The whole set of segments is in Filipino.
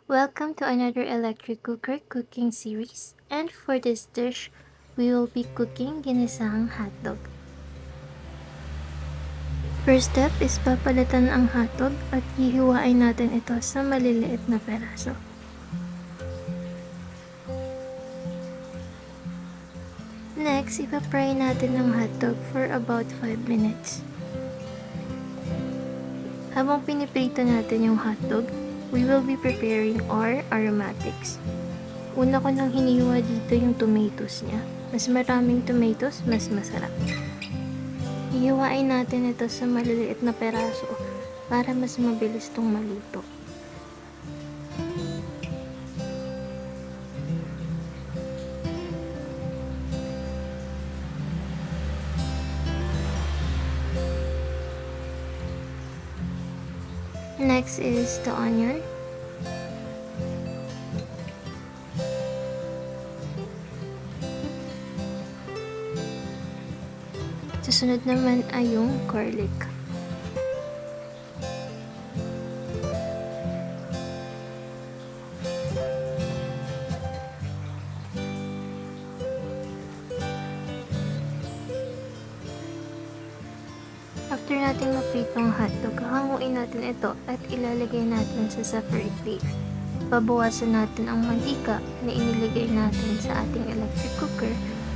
Welcome to another electric cooker cooking series, and for this dish, we will be cooking ginisang hotdog. First step is papalatan ang hotdog at hihiwain natin ito sa maliliit na peraso. Next, ipapry natin ang hotdog for about 5 minutes. Habang piniprito natin yung hotdog, we will be preparing our aromatics. Una ko nang hiniwa dito yung tomatoes niya. Mas maraming tomatoes, mas masarap. Hihiwain natin ito sa maliliit na peraso para mas mabilis tong maluto. Next is the onion. Susunod naman ay yung garlic. After natin ma-prito ang hotdog, hanguin natin ito at ilalagay natin sa separate plate. Babawasan natin ang mantika na inilagay natin sa ating electric cooker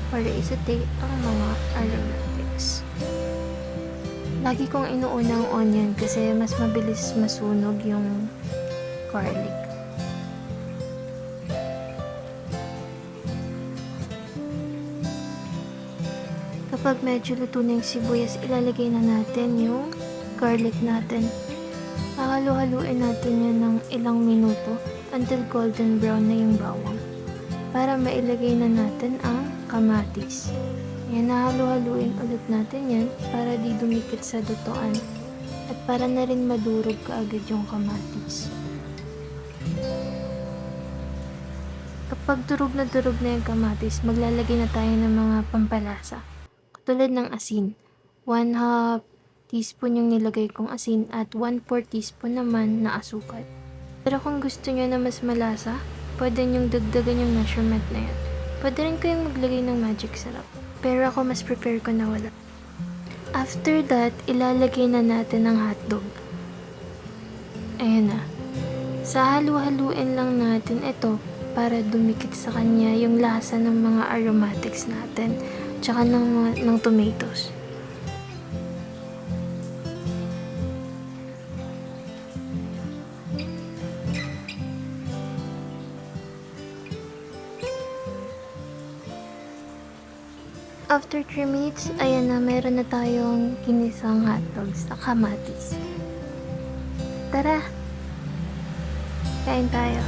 para isaute ang mga aromatics. Lagi kong inuuna ang onion kasi mas mabilis masunog yung garlic. Kapag medyo luto na yung sibuyas, ilalagay na natin yung garlic natin. Hahalo-haluin natin yan ng ilang minuto until golden brown na yung bawang. Para mailagay na natin ang kamatis. Yan, hahalo-haluin ulit natin yan para di dumikit sa lutuan. At para na rin madurog kaagad yung kamatis. Kapag durog na yung kamatis, maglalagay na tayo ng mga pampalasa. Tulad ng asin, 1/2 teaspoon yung nilagay kong asin at 1/4 teaspoon naman na asukal. Pero kung gusto nyo na mas malasa, pwede nyong dagdagan yung measurement na yan. Pwede rin kayong maglagay ng magic syrup, pero ako mas prepare ko na wala. After that, ilalagay na natin ang hotdog. Ayan na. Sa halu-haluin lang natin ito para dumikit sa kanya yung lasa ng mga aromatics natin. Tsaka ng tomatoes. After 3 minutes, ayan na, meron na tayong ginisang hotdog sa kamatis. Tara! Kain tayo.